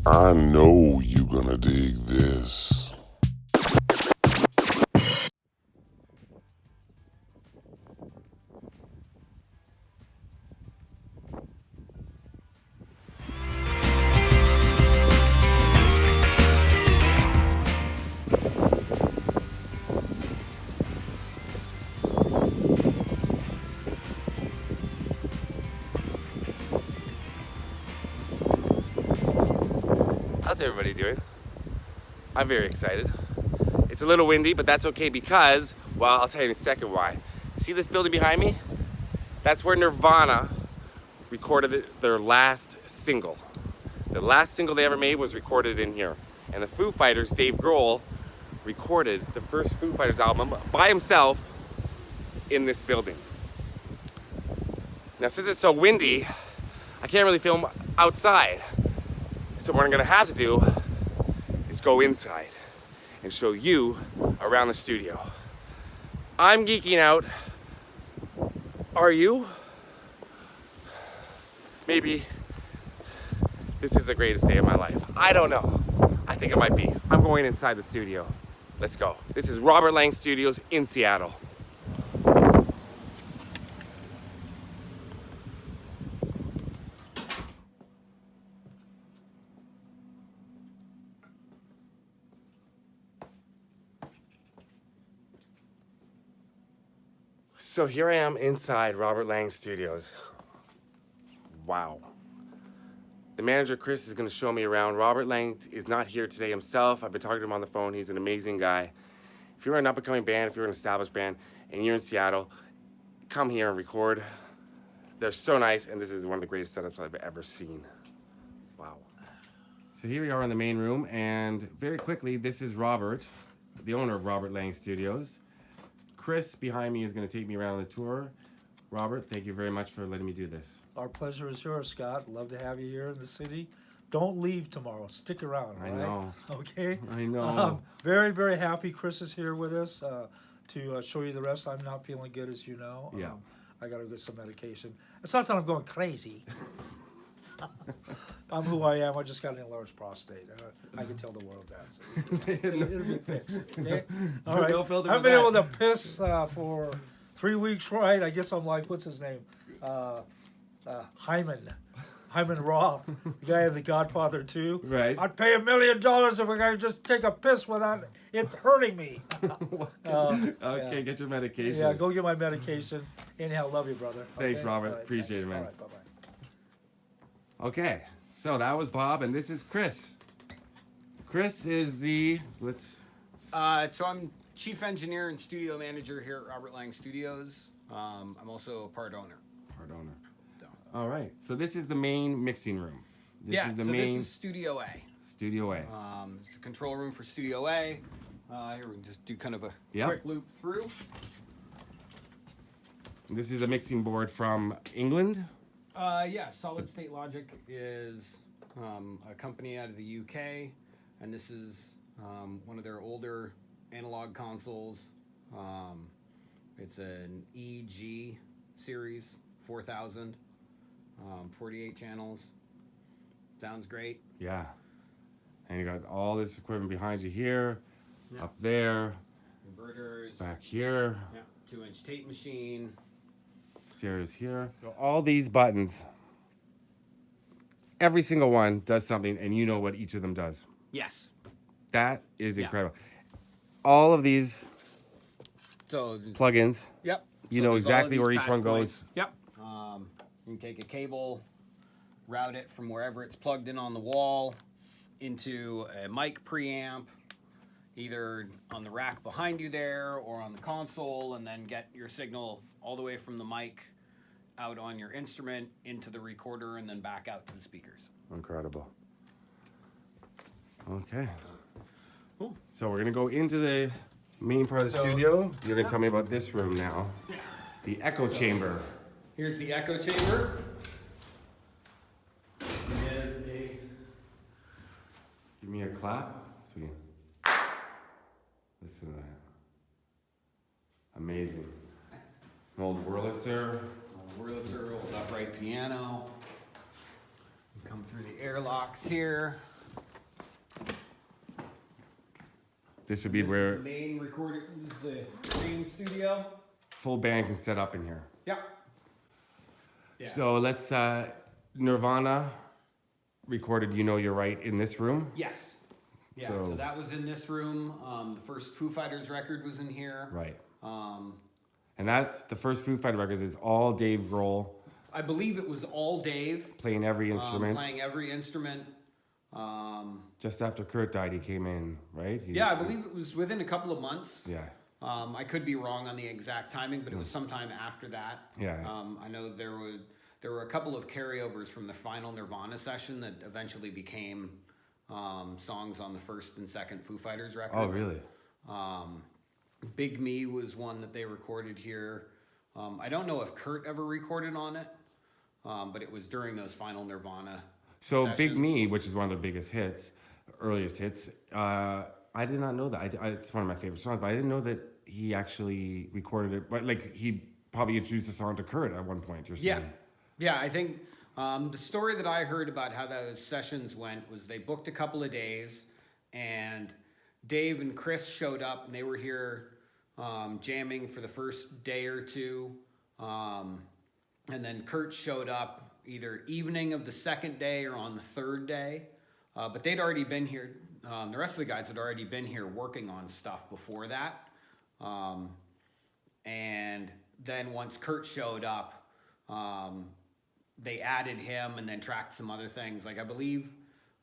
I know you gonna dig this. How's everybody doing? I'm very excited. It's a little windy, but that's okay because, well, I'll tell you in a second why. See this building behind me? That's where Nirvana recorded their last single. The last single they ever made was recorded in here. And the Foo Fighters, Dave Grohl, recorded the first Foo Fighters album by himself in this building. Now, since it's so windy, I can't really film outside. So what I'm gonna have to do is go inside and show you around the studio. I'm geeking out. Are you? Maybe this is the greatest day of my life. I don't know. I think it might be. I'm going inside the studio. Let's go. This is Robert Lang Studios in Seattle. So here I am inside Robert Lang Studios. Wow. The manager, Chris, is going to show me around. Robert Lang is not here today himself. I've been talking to him on the phone. He's an amazing guy. If you're an up-and-coming band, if you're an established band, and you're in Seattle, come here and record. They're so nice, and this is one of the greatest setups I've ever seen. Wow. So here we are in the main room, and very quickly, this is Robert, the owner of Robert Lang Studios. Chris behind me is going to take me around on the tour. Robert, thank you very much for letting me do this. Our pleasure is yours, Scott. Love to have you here in the city. Don't leave tomorrow. Stick around, I right? know. Okay? I know. Very, very happy Chris is here with us to show you the rest. I'm not feeling good, as you know. Yeah. I got to get some medication. It's not that I'm going crazy. I'm who I am. I just got an enlarged prostate. I can tell the world that. So it'll be fixed. Okay? All right. No filter I've for been that. able to piss for 3 weeks, right? I guess I'm like, what's his name? Hyman Roth, the guy of The Godfather 2. Right. I'd pay $1 million if a guy would just take a piss without it hurting me. Okay, yeah. get your medication. Yeah, go get my medication. Anyhow, love you, brother. Thanks, Okay? Robert. All right, Appreciate thanks. it, man. All right, bye-bye. Okay, so that was Bob, and this is Chris. Chris is the, So I'm chief engineer and studio manager here at Robert Lang Studios. I'm also a part owner. part owner. So. All right, so this is the main mixing room. This is the so main this is Studio A. Studio A. It's the control room for Studio A. Here we can just do kind of a Yep. quick loop through. This is a mixing board from England. Solid State Logic is a company out of the UK, and this is one of their older analog consoles. It's an EG series 4000, 48 channels. Sounds great. Yeah. And you got all this equipment behind you here, up there, Inverters. back here, Yeah, 2-inch tape machine. stereos here. So all these buttons, every single one does something, and you know what each of them does. Yes. That is Yeah. incredible. All of these So plugins, Yep. You So know there's all of exactly these where each patch one points. goes. Yep. You can take a cable, route it from wherever it's plugged in on the wall into a mic preamp, either on the rack behind you there or on the console, and then get your signal all the way from the mic out on your instrument into the recorder and then back out to the speakers. incredible. Okay. Cool. So we're gonna go into the main part of the studio. You're gonna tell me about this room now, the echo chamber. Here's the echo chamber. There's a Give me a clap. So we can listen to that. Amazing. An old Wurlitzer. Wurlitzer, old upright piano. Come through the airlocks here. This would be This where is the main recording. This is the main studio. full band can set up in here. Yeah. Yeah. So let's, Nirvana recorded You Know You're Right in this room. Yes. Yeah. So- So that was in this room. The first Foo Fighters record was in here. Right. Um, And that's the first Foo Fighters records is all Dave Grohl I believe it was all Dave. playing every instrument. Playing every instrument. Just after Kurt died, he came in, right? Yeah, I believe it was within a couple of months. Yeah. I could be wrong on the exact timing, but it was sometime after that. Yeah. I know there were a couple of carryovers from the final Nirvana session that eventually became songs on the first and second Foo Fighters records. Oh, really? Big Me was one that they recorded here. I don't know if Kurt ever recorded on it, but it was during those final Nirvana So sessions. Big Me, which is one of the biggest hits, earliest hits, I did not know that. It's one of my favorite songs, but I didn't know that he actually recorded it. But like he probably introduced the song to Kurt at one point. You're saying. Yeah. I think the story that I heard about how those sessions went was they booked a couple of days, and Dave and Chris showed up, and they were here jamming for the first day or two, and then Kurt showed up either evening of the second day or on the third day, but they'd already been here. The rest of the guys had already been here working on stuff before that. And then once Kurt showed up, they added him and then tracked some other things. Like I believe,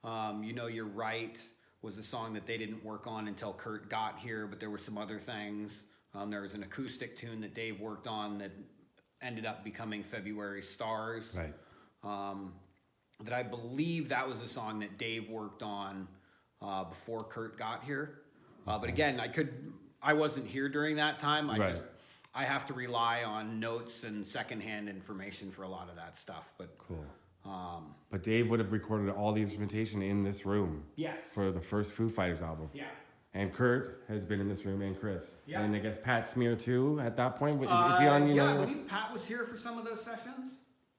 You Know You're Right was a song that they didn't work on until Kurt got here, but there were some other things. There was an acoustic tune that Dave worked on that ended up becoming February Stars. Right. That I believe that was a song that Dave worked on before Kurt got here. But again, I wasn't here during that time. I have to rely on notes and secondhand information for a lot of that stuff. But Cool. But Dave would have recorded all the instrumentation in this room. Yes. For the first Foo Fighters album. Yeah. And Kurt has been in this room, and Chris. Yeah. And I guess Pat Smear too at that point. Is he on? Yeah, I believe Pat was here for some of those sessions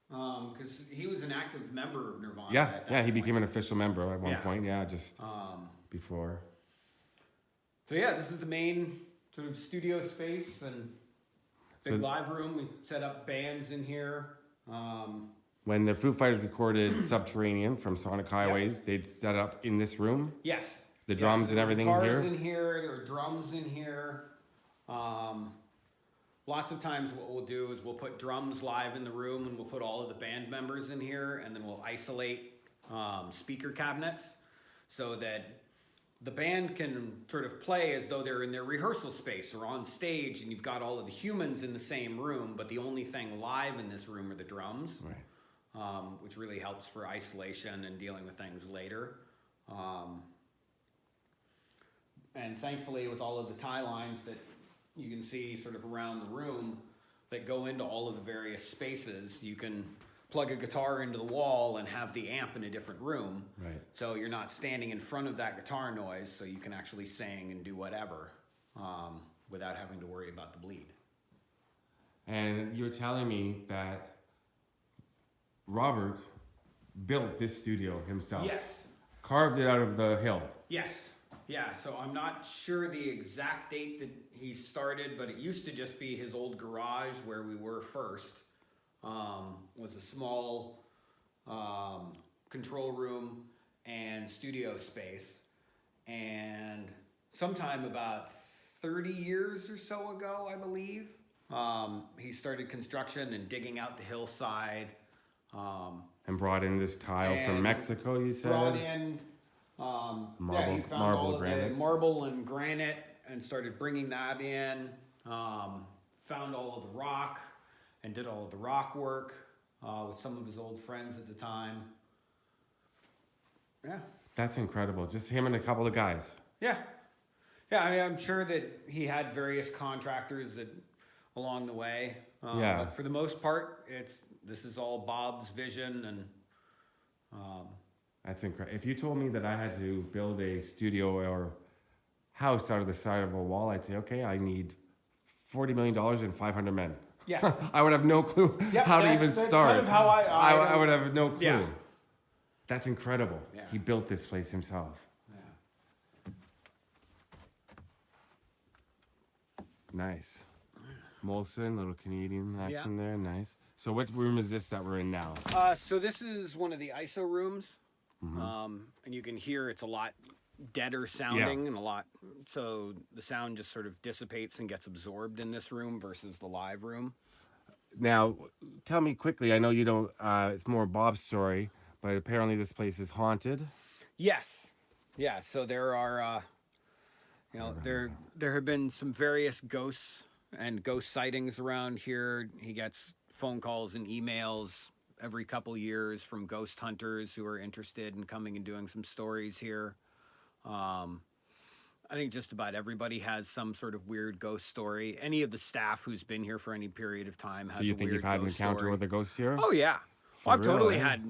because he was an active member of Nirvana. Yeah, at that yeah, he point. became an official member at one Yeah. point. Yeah, just before. So yeah, this is the main sort of studio space and big So- live room. We set up bands in here. When the Foo Fighters recorded Subterranean from Sonic Highways, they'd set up in this room. Yes. The drums Yes, and there were everything guitars here? in here. There are drums in here. Lots of times what we'll do is we'll put drums live in the room and we'll put all of the band members in here, and then we'll isolate speaker cabinets so that the band can sort of play as though they're in their rehearsal space or on stage, and you've got all of the humans in the same room, but the only thing live in this room are the drums, Right. which really helps for isolation and dealing with things later. And thankfully, with all of the tie lines that you can see sort of around the room that go into all of the various spaces, you can plug a guitar into the wall and have the amp in a different room. Right. So you're not standing in front of that guitar noise, so you can actually sing and do whatever without having to worry about the bleed. And you're telling me that Robert built this studio himself. Yes. Carved it out of the hill. Yes. Yeah, so I'm not sure the exact date that he started, but it used to just be his old garage where we were first. Was a small control room and studio space. And sometime about 30 years or so ago, I believe, he started construction and digging out the hillside. And brought in this tile from And Mexico, you said? Brought in he found all granite. the marble and granite and started bringing that in. Found all of the rock and did all of the rock work with some of his old friends at the time. Yeah. That's incredible. Just him and a couple of guys. Yeah. Yeah, I mean, I'm sure that he had various contractors that along the way. Yeah. But for the most part, this is all Bob's vision and That's incredible. If you told me that I had to build a studio or house out of the side of a wall, I'd say, okay, I need $40 million and 500 men. yes. I would have no clue Yep, how to that's- even that's start. kind of how I would have no clue. Yeah. That's incredible. Yeah. He built this place himself. Yeah. Nice. Molson, little Canadian action there. Nice. So what room is this that we're in now? So this is one of the ISO rooms. And you can hear it's a lot deader sounding and a lot, so the sound just sort of dissipates and gets absorbed in this room versus the live room. Now, tell me quickly, I know you don't, it's more Bob's story, but apparently this place is haunted. Yes. Yeah, so there are, there have been some various ghosts and ghost sightings around here. He gets phone calls and emails every couple years from ghost hunters who are interested in coming and doing some stories here. I think just about everybody has some sort of weird ghost story. Any of the staff who's been here for any period of time has a weird ghost story. So you think you've had an encounter with a ghost here? Oh, yeah. Well, I've totally had,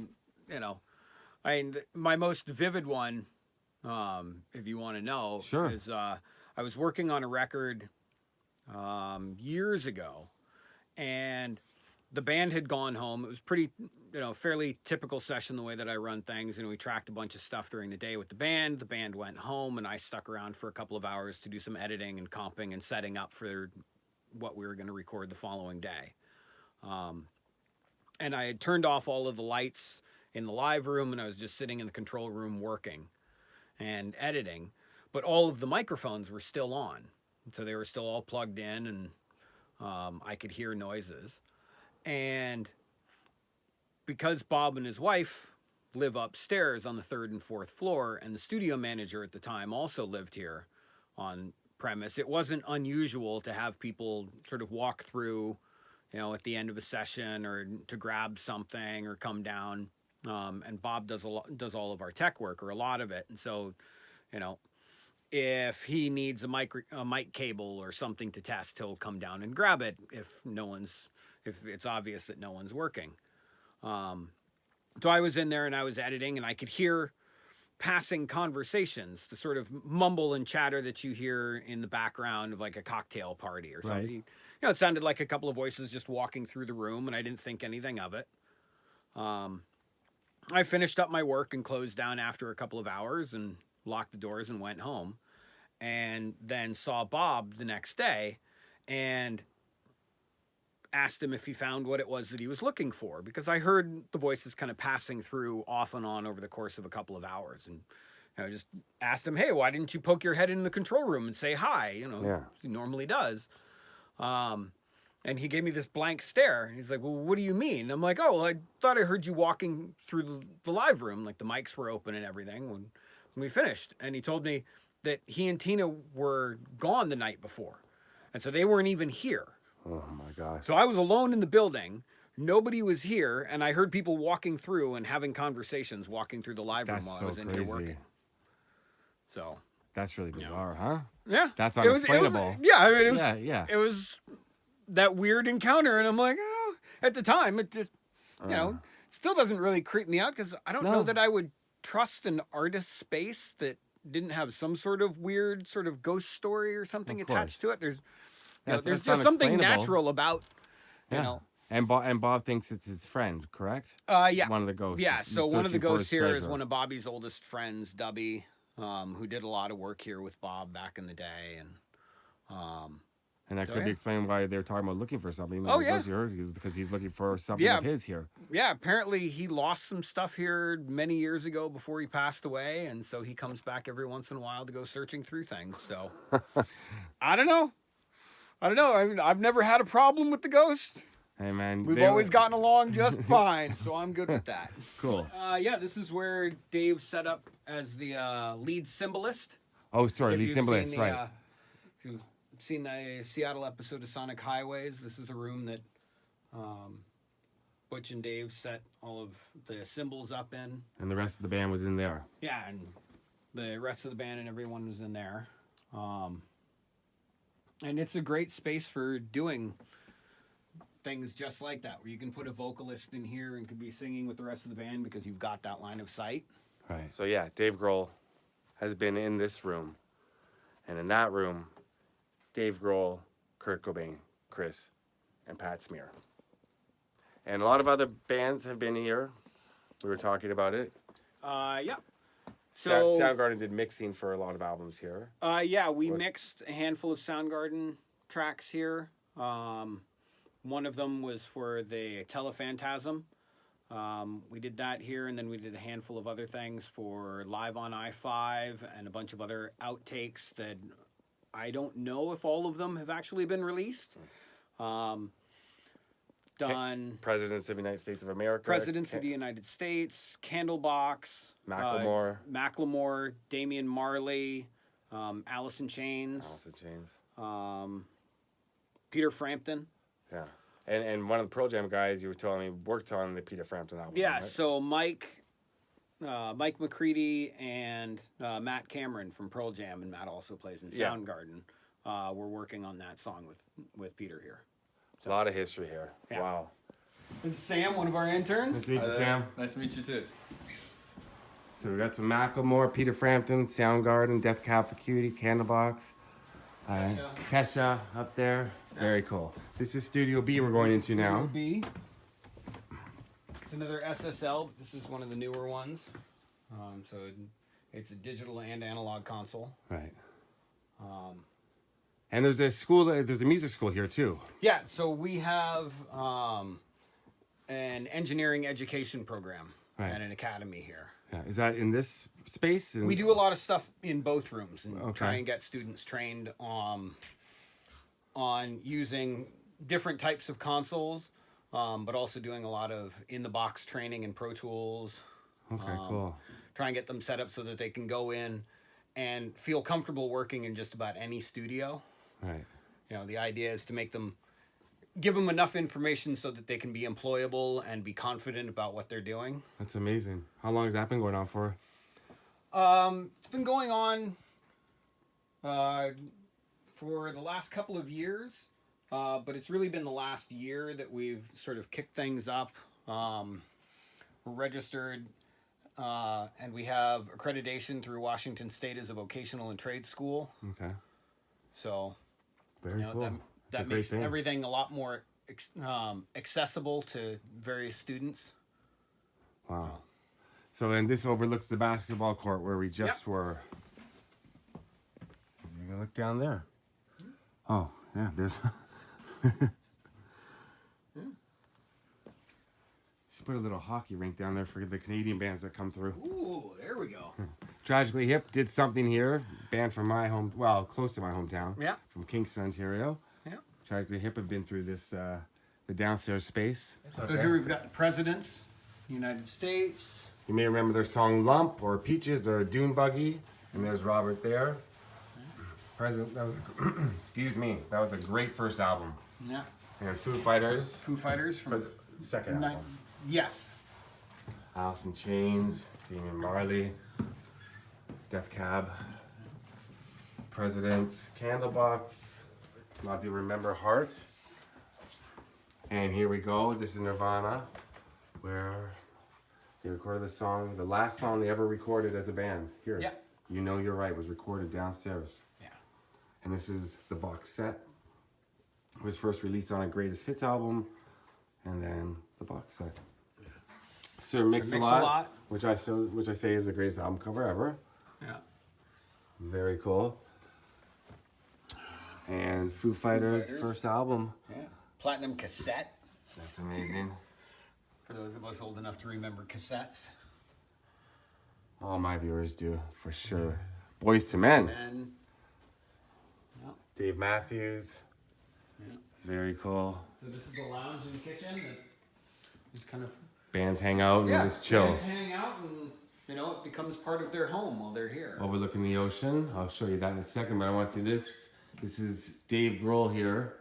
I mean, my most vivid one, if you want to know, is I was working on a record years ago, and the band had gone home. It was pretty, fairly typical session the way that I run things. And we tracked a bunch of stuff during the day with the band. The band went home, and I stuck around for a couple of hours to do some editing and comping and setting up for what we were going to record the following day. And I had turned off all of the lights in the live room, and I was just sitting in the control room working and editing. But all of the microphones were still on. So they were still all plugged in, and I could hear noises. And because Bob and his wife live upstairs on the 3rd and 4th floor, and the studio manager at the time also lived here on premise, it wasn't unusual to have people sort of walk through, at the end of a session or to grab something or come down. And Bob does all of our tech work, or a lot of it. And so, if he needs a mic cable or something to test, he'll come down and grab it if it's obvious that no one's working. So I was in there and I was editing, and I could hear passing conversations, the sort of mumble and chatter that you hear in the background of like a cocktail party or something. Right. It sounded like a couple of voices just walking through the room, and I didn't think anything of it. I finished up my work and closed down after a couple of hours and locked the doors and went home, and then saw Bob the next day and asked him if he found what it was that he was looking for, because I heard the voices kind of passing through off and on over the course of a couple of hours. And I just asked him, hey, why didn't you poke your head in the control room and say hi? He normally does. And he gave me this blank stare. He's like, well, what do you mean? I'm like, oh, well, I thought I heard you walking through the live room. Like the mics were open and everything when we finished. And he told me that he and Tina were gone the night before. And so they weren't even here. Oh my gosh. So I was alone in the building. Nobody was here. And I heard people walking through and having conversations walking through the live room while I was in here working. So. That's really bizarre, huh? Yeah. That's unexplainable. It was that weird encounter. And I'm like, oh, at the time, it just, still doesn't really creep me out, because I don't know that I would trust an artist's space that didn't have some sort of weird sort of ghost story or something attached to it. There's just something natural about, And Bob thinks it's his friend, correct? Yeah. One of the ghosts. Yeah, so one of the ghosts here is one of Bobby's oldest friends, Dubby, who did a lot of work here with Bob back in the day. And that could be explained why they were talking about looking for something. Because he's looking for something of his here. Yeah, apparently he lost some stuff here many years ago before he passed away, and so he comes back every once in a while to go searching through things. So, I don't know. I mean, I've never had a problem with the ghost. Hey, man. We've always gotten along just fine, so I'm good with that. Cool. This is where Dave set up as the lead symbolist. Oh, sorry, lead symbolist, right. If you've seen the Seattle episode of Sonic Highways, this is the room that Butch and Dave set all of the symbols up in. And the rest of the band was in there. Yeah, and the rest of the band and everyone was in there. And it's a great space for doing things just like that, where you can put a vocalist in here and could be singing with the rest of the band because you've got that line of sight. Right. So yeah, Dave Grohl has been in this room. And in that room, Dave Grohl, Kurt Cobain, Chris, and Pat Smear. And a lot of other bands have been here. We were talking about it. Yeah. So Soundgarden did mixing for a lot of albums here. We mixed a handful of Soundgarden tracks here. One of them was for the Telephantasm. We did that here, and then we did a handful of other things for Live on I-5 and a bunch of other outtakes that I don't know if all of them have actually been released. Done Presidents of the United States of America. Presidents of the United States, Candlebox, Macklemore. Damian Marley, Alice in Chains, Peter Frampton. Yeah. And one of the Pearl Jam guys you were telling me worked on the Peter Frampton album. Yeah, right? so Mike McCready and Matt Cameron from Pearl Jam, and Matt also plays in Soundgarden. We're working on that song with Peter here. A lot of history here. Yeah. Wow. This is Sam, one of our interns. Nice to meet you, Sam. Nice to meet you too. So we got some Macklemore, Peter Frampton, Soundgarden, Death Cab for Cutie, Candlebox, Kesha up there. Yeah. Very cool. This is Studio B we're going into now. Studio B. It's another SSL. This is one of the newer ones. So it's a digital and analog console. Right. And there's a school. There's a music school here too. Yeah. So we have an engineering education program and an academy here. Yeah. Is that in this space? We do a lot of stuff in both rooms and try and get students trained on using different types of consoles, but also doing a lot of in-the-box training in Pro Tools. Okay, cool. Try and get them set up so that they can go in and feel comfortable working in just about any studio. Right. You know, the idea is to give them enough information so that they can be employable and be confident about what they're doing. That's amazing. How long has that been going on for? It's been going on for the last couple of years, but it's really been the last year that we've sort of kicked things up. We're registered, and we have accreditation through Washington State as a vocational and trade school. Okay. So, very cool. That makes everything a lot more accessible to various students. Wow. So then this overlooks the basketball court where we just were. You can look down there. Oh, yeah, there's... She put a little hockey rink down there for the Canadian bands that come through. Ooh, there we go. Tragically Hip did something here. Band from my close to my hometown. Yeah. From Kingston, Ontario. Yeah. Tragically Hip have been through this, the downstairs space. So here we've got the presidents, United States. You may remember their song Lump or Peaches or Dune Buggy. And there's Robert there. President, that was, excuse me, that was a great first album. Yeah. And Foo Fighters. Foo Fighters from the second album. Yes. Alice in Chains, Damian Marley, Death Cab, Presidents, Candlebox. A lot of people remember Heart. And here we go. This is Nirvana, where they recorded the song, the last song they ever recorded as a band. Here. Yeah. You Know You're Right was recorded downstairs. Yeah. And this is the box set. It was first released on a Greatest Hits album, and then the box set. Sir Mix-a-Lot, which I say is the greatest album cover ever. Yeah. Very cool. And Foo Fighters' first album. Yeah. Platinum cassette. That's amazing. For those of us old enough to remember cassettes. All my viewers do, for sure. Boys to Men. And Dave Matthews. Yeah. Very cool. So this is the lounge in the kitchen that is kind of... Bands hang out and just chill. Bands hang out and, it becomes part of their home while they're here. Overlooking the ocean. I'll show you that in a second, but I want to see this. This is Dave Grohl here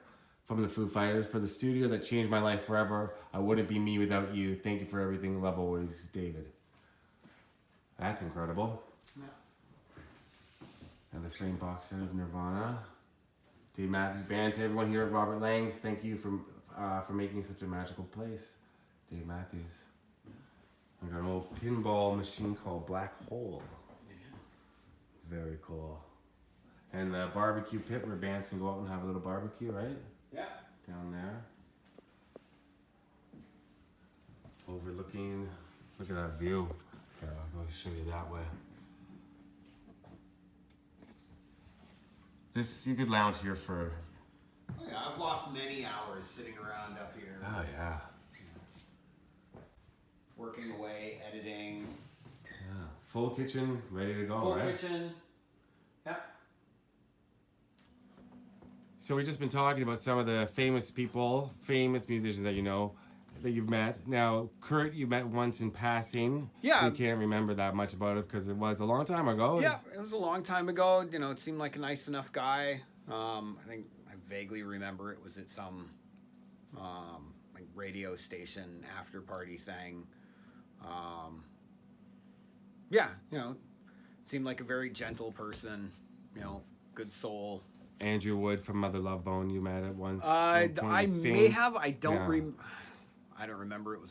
from the Foo Fighters for the studio that changed my life forever. I wouldn't be me without you. Thank you for everything. Love always, David. That's incredible. Yeah. Another framed box set of Nirvana. Dave Matthews Band. To everyone here at Robert Lang's, thank you for making such a magical place. Dave Matthews. I got an old pinball machine called Black Hole. Yeah. Very cool. And the barbecue pit where bands can go out and have a little barbecue, right? Yeah. Down there. Overlooking, look at that view. Here, I'll go show you that way. You could lounge here for Yeah, I've lost many hours sitting around up here. Oh, yeah. Working away, editing. Yeah. Full kitchen, ready to go, Full right? kitchen. Yep. So we've just been talking about some of the famous people, famous musicians that you know, that you've met. Now, Kurt, you met once in passing. Yeah. You can't remember that much about it because it was a long time ago. Yeah, it was a long time ago. You know, it seemed like a nice enough guy. I think I vaguely remember it was at some like radio station after party thing. Yeah, you know, seemed like a very gentle person. You know, good soul. Andrew Wood from Mother Love Bone, you met at once. I may have. I don't Yeah. I don't remember. It was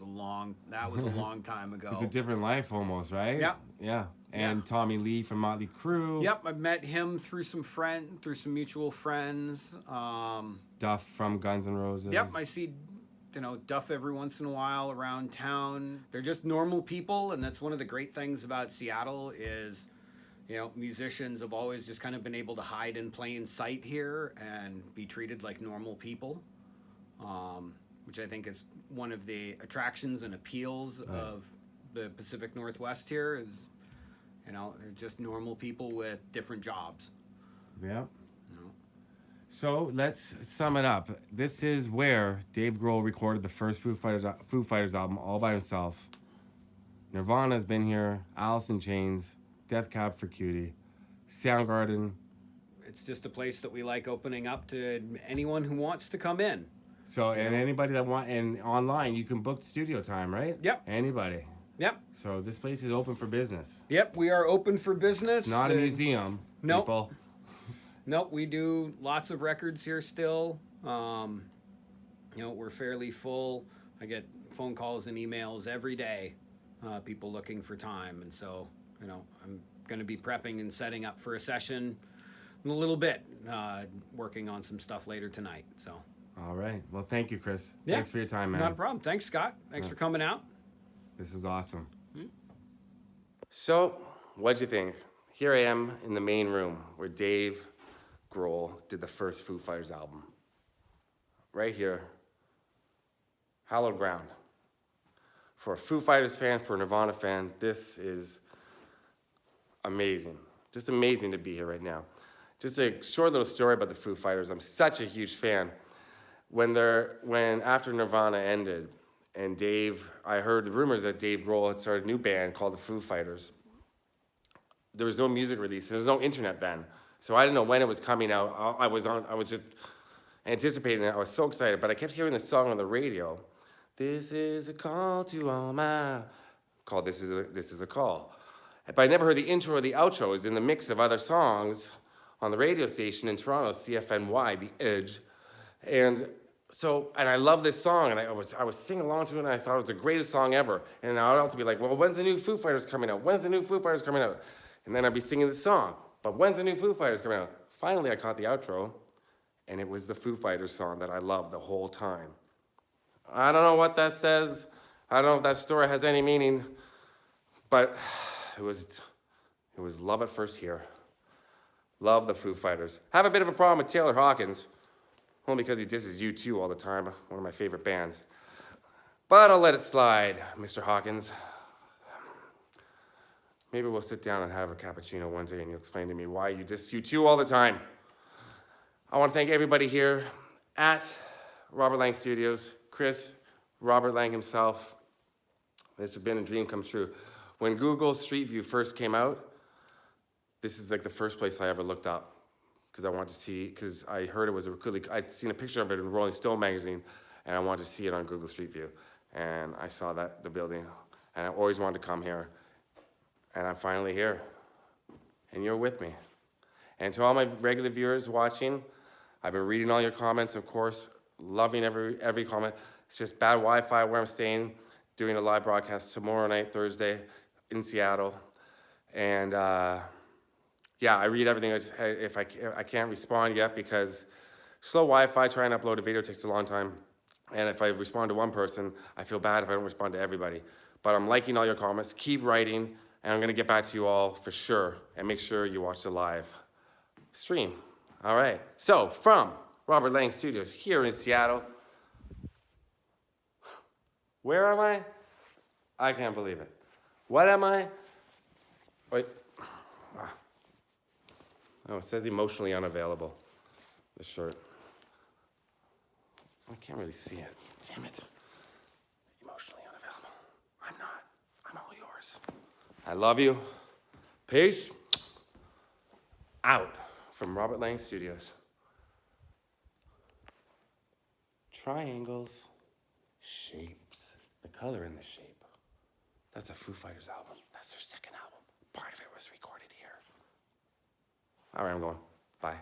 that was a long time ago. It's a different life almost, right? Yeah. Yeah. And Yeah. Tommy Lee from Motley Crue. Yep, I met him through some mutual friends. Duff from Guns N' Roses. Yep, I see, you know, Duff every once in a while around town. They're just normal people, and that's one of the great things about Seattle is, you know, musicians have always just kind of been able to hide in plain sight here and be treated like normal people, which I think is one of the attractions and appeals of the Pacific Northwest here is, you know, they're just normal people with different jobs. Yep. You know? So let's sum it up. This is where Dave Grohl recorded the first Foo Fighters album all by himself. Nirvana's been here. Alice in Chains. Death Cab for Cutie. Soundgarden. It's just a place that we like opening up to anyone who wants to come in. So, and anybody that and online, you can book studio time, right? Yep. Anybody. Yep. So this place is open for business. Yep, we are open for business. It's not a museum, Nope. people. Nope, we do lots of records here still. You know, we're fairly full. I get phone calls and emails every day, people looking for time. And so, you know, I'm going to be prepping and setting up for a session in a little bit, working on some stuff later tonight. So. All right. Well, thank you, Chris. Yeah, Thanks for your time, man. Not a problem. Thanks, Scott. Thanks for coming out. This is awesome. So, what'd you think? Here I am in the main room where Dave Grohl did the first Foo Fighters album. Right here. Hallowed ground. For a Foo Fighters fan, for a Nirvana fan, this is amazing. Just amazing to be here right now. Just a short little story about the Foo Fighters. I'm such a huge fan. When after Nirvana ended, and I heard the rumors that Dave Grohl had started a new band called the Foo Fighters. There was no music release. There was no internet then. So I didn't know when it was coming out. I was just anticipating it. I was so excited, but I kept hearing the song on the radio. This is a call to all my... Called This Is a Call. But I never heard the intro or the outro. It was in the mix of other songs on the radio station in Toronto, CFNY, The Edge. And I love this song, and I was singing along to it, and I thought it was the greatest song ever. And I would also be like, well, when's the new Foo Fighters coming out? When's the new Foo Fighters coming out? And then I'd be singing the song, but when's the new Foo Fighters coming out? Finally, I caught the outro, and it was the Foo Fighters song that I loved the whole time. I don't know what that says. I don't know if that story has any meaning, but it was love at first hear. Love the Foo Fighters. Have a bit of a problem with Taylor Hawkins. Only because he disses U2 all the time, one of my favorite bands. But I'll let it slide, Mr. Hawkins. Maybe we'll sit down and have a cappuccino one day and you'll explain to me why you diss U2 all the time. I want to thank everybody here at Robert Lang Studios, Chris, Robert Lang himself. This has been a dream come true. When Google Street View first came out, this is like the first place I ever looked up. Because I wanted to see, because I heard it was I'd seen a picture of it in Rolling Stone magazine, and I wanted to see it on Google Street View. And I saw the building, and I always wanted to come here. And I'm finally here, and you're with me. And to all my regular viewers watching, I've been reading all your comments, of course, loving every comment. It's just bad Wi-Fi where I'm staying, doing a live broadcast tomorrow night, Thursday, in Seattle. And yeah, I read everything. If I can't respond yet because slow Wi-Fi, trying to upload a video takes a long time. And if I respond to one person, I feel bad if I don't respond to everybody. But I'm liking all your comments. Keep writing, and I'm going to get back to you all for sure. And make sure you watch the live stream. All right. So from Robert Lang Studios here in Seattle. Where am I? I can't believe it. What am I? Wait. Oh, it says emotionally unavailable. The shirt. I can't really see it. Damn it. Emotionally unavailable. I'm not. I'm all yours. I love you. Peace. Out from Robert Lang Studios. Triangles. Shapes. The color in the shape. That's a Foo Fighters album. That's their second album. Part of it was recorded here. All right, I'm going. Bye.